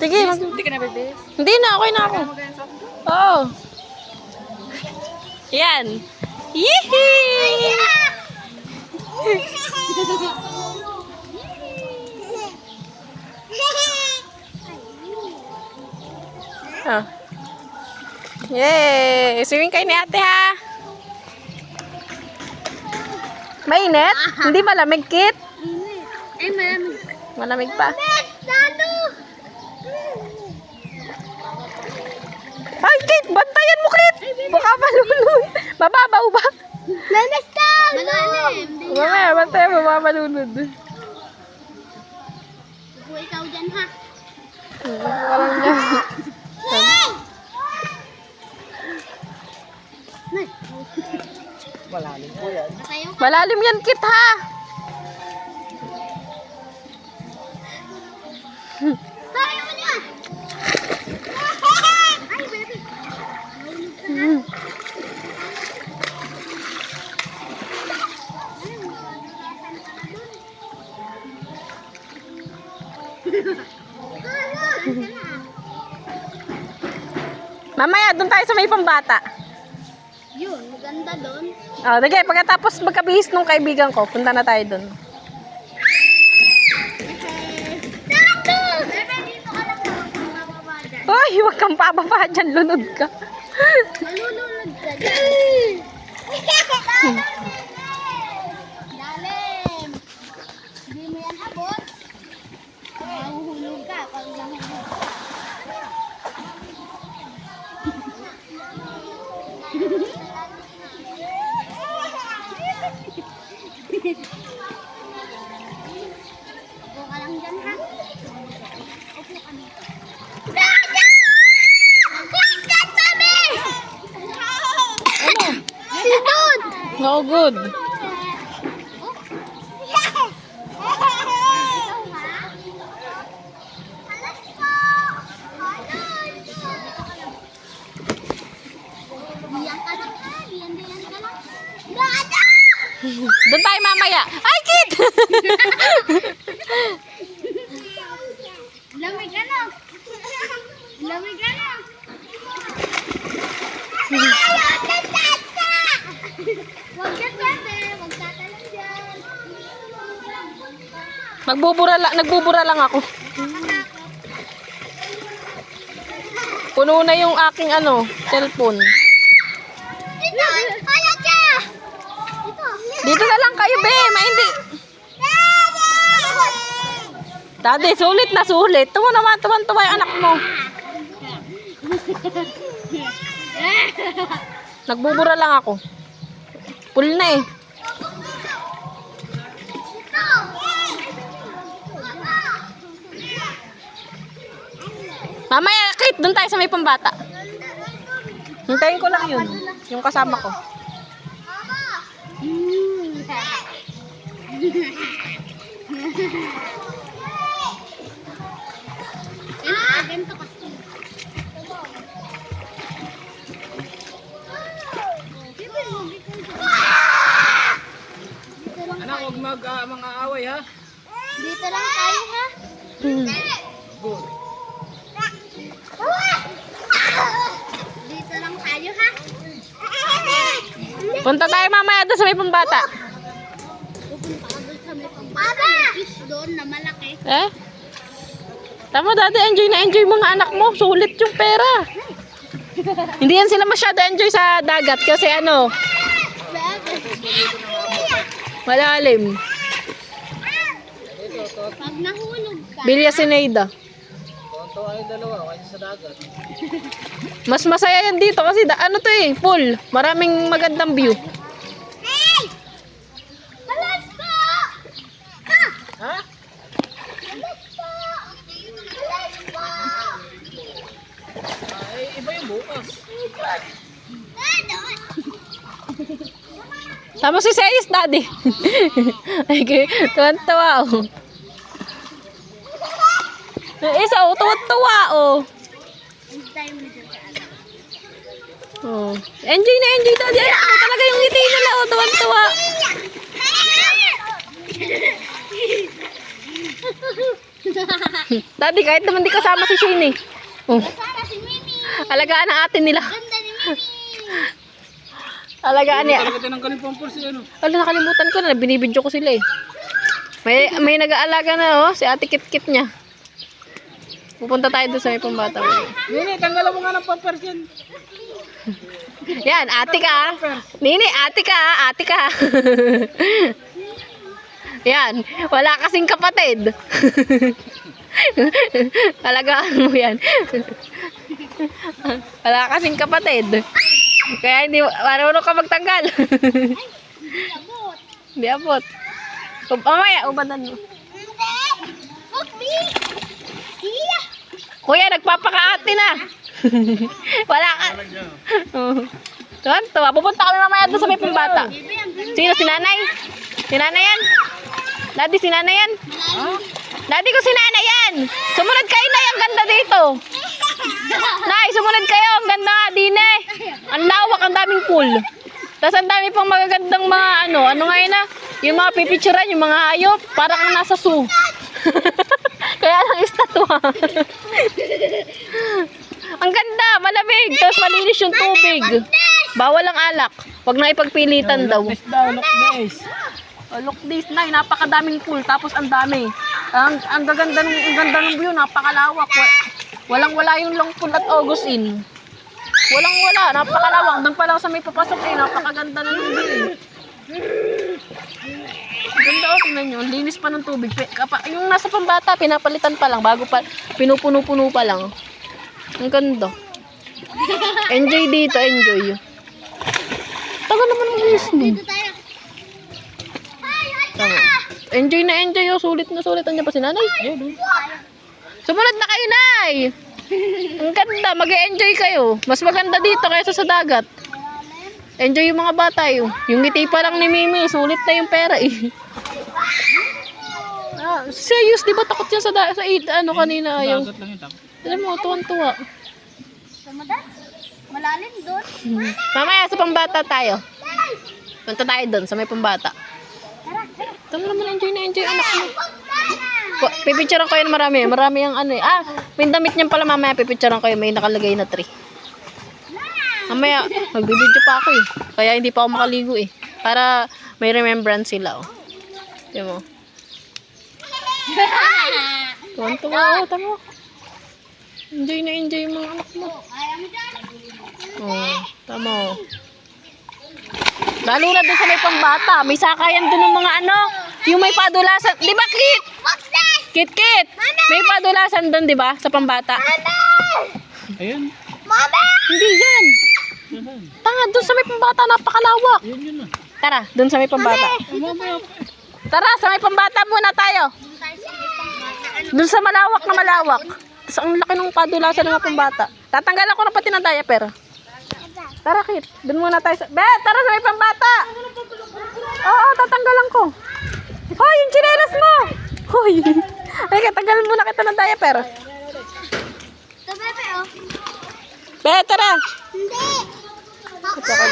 Sige, Hindi ka na, bebe. hindi na, okay na ako. Oo. Yan. Yee! Oh. Yay! Swimming kayo ni ate ha. Mainit? Hindi malamig, Kit? Ay, malamig. Malamig pa. Ay, Kit! Bantayan mo, Kit! Baka malunod. Mababaw ba? Malalim. Mamaya, bantayan mo, baka malunod. Upo ikaw dyan, ha? Parang niya. Malalim po yan. Matayo ka. Malalim yan, Kit, ha? Tayo mo dyan. Ay, baby. Mamaya, doon tayo sa may pambata. Yun, maganda doon. Oh, sige, pagkatapos magkabihis nung kaibigan ko, punta na tayo doon. Tato! Bebe, dito ka lang mababa dyan. Hoy, huwag kang pababa dyan, lunod ka. Malulunod ka dyan. Lalim. Hindi mo yan abot. Mahuhulog ka pag nahulog. Upo ka lang dyan, ha? Upo ka dito. No good. Doon tayo mamaya. Ay, Kit! Lamig ano? Lamig ano? Huwag dyan, bebe. Huwag tatalang dyan. Nagbubura lang ako. Puno na yung aking cellphone. Dito! Kaya siya! Dito! Dito na lang kayo, be. Hindi. Daddy, sulit na sulit. Tumo naman, tuwan-tuwa yung anak mo. Nagbubura lang ako. Full na eh. Mamaya, Kate, doon tayo sa may pambata. Hintayin ko lang yun. Yung kasama ko. Ganito kasi. Anak, huwag mga away ha. Dito lang tayo, ha? Hmm. Good. Dito lang tayo, ha? Punta tayo mamaya doon sa may pambata. Pupunta ka doon sa may pambata. May fish doon na malaki. Eh? Tama, Daddy, enjoy na enjoy mga anak mo. Sulit yung pera. Hindi yan sila masyado enjoy sa dagat kasi malalim. Pag nahulog ka, Bilya Sineida. Tonto ay dalawa kaysa sa dagat. Mas masaya yan dito kasi full. Maraming magandang view. hey! Alas po! Ha? Alas po! Alas po! Ay, iba yung bukas. Tama si Sayis, Daddy. Ay, tuwan-tuwa, oh. Isa, tuwan-tuwa, oh. Oh. Enjoy na enjoy, Daddy. Ay, ako talaga yung ngiti nila, oh. Tuwan-tuwa. Ha ha ha! Daddy, kahit naman di kasama si Shane eh. Oh, Sana si Mimi. alagaan ang atin nila. Ganda ni Mimi. Alagaan niya. Talaga tinanggalin pampers ano. Wala, nakalimutan ko na. Binibidyo ko sila eh. May nag-aalaga na oh. Si ate Kit-Kit niya. Pupunta tayo doon sa may pambata. Nini, tanggalan mo nga ng pampers yan. Yan, ate ka. Nini, ate ka. Ate ka. Yan, wala kasing kapatid. Alagaan mo yan. Wala kasing kapatid. Kaya hindi, marunong ka magtanggal. Hindi abot. Hindi abot. Mamaya, ubadan mo. Hindi. Huwag me. Siya. Kuya, nagpapakaati na. Wala ka. Tuwan, pupunta kami mamaya doon sa may pambata. Bebe, ang ganda. Sino? Si nanay? Si nanay yan? Daddy, si nanay yan? Malalim. Daddy ko si nanay yan. Sumunod kayo, Nay. Ang ganda dito. Nay, sumunod kayo. Ang ganda nga, Dine. Ang lawak, ang daming pool. Tapos ang dami pang magagandang mga ano nga yun ah. Yung mga pipicturan, yung mga hayop. Parang kang nasa zoo. Kaya lang estatwa. Ang ganda, malamig. Tapos malinis yung tubig. Bawal ang alak. Huwag na ipagpilitan daw. Look this. Oh, look this, Nay. Napakadaming pool. Tapos ang dami. Ang gaganda ng view. Napakalawak. Walang-wala yung long pool at Augustine. Walang-wala. Napakalawak. Doon pa lang sa may papasok eh. Napakaganda na ng view eh. Ganda o, tingnan nyo. Ang linis pa ng tubig. Yung nasa pambata, pinapalitan pa lang. Bago pa, pinupuno-puno pa lang. Ang ganda. Enjoy dito, enjoy. Tagal naman ng Disney. Dito tayo. Tama. Enjoy na enjoy. Oh. Sulit na sulit. Andiyan pa si nanay. Sumunod na kayo, Nay. Ang ganda. Mag-enjoy kayo. Mas maganda dito kaysa sa dagat. Enjoy yung mga bata yun. Yung ngiti pa lang ni Mimi. Sulit na yung pera eh. Serious, di ba takot yan sa ano kanina? Ayaw. Dagat lang yun. Tapos. Alam mo, tuwan-tuwa. Samadan. Malalim doon. Mamaya sa pambata tayo. Punta tayo doon sa may pambata. Tara, tara. Ito naman enjoy na enjoy anak mo. Pipicturean ko yun marami. Marami yung ano eh. May damit niyan pala mamaya pipicturean ko yun. May nakalagay na tree. Mamaya, magbibideo pa ako eh. Kaya hindi pa ako makaligo eh. Para may remembrance sila oh. Tignan mo. Tuwan-tuwa oh, tama. Enjoy na enjoy yung mga anak mo. Ayaw mo dyan. Oh, tama oh. Lalo na doon sa may pambata. May sakayan doon ng mga ano. Yung may padulasan. Di ba, Kit? What's this? Kit! May padulasan doon, di ba? Sa pambata. Ayun. Mama! Hindi yan. Tanga, doon sa may pambata. Napakalawak. Ayun yun na. Tara, doon sa may pambata. Mamaya. Tara, sa may pambata muna tayo. Doon tayo sa ibang bata. Doon sa malawak na malawak. Tapos ang laki ng padulasan ng mga pambata. Tatanggalan ko na pati ng diaper. Tara, Kit. Doon muna tayo sa... Be, tara sa may pambata. Oo, tatanggalan ko. Hoy, yung chinelas mo. Hoy. Ay, tatanggalan muna kita ng diaper. Ito, bebe, oh. Be, tara. Hindi. Ito ka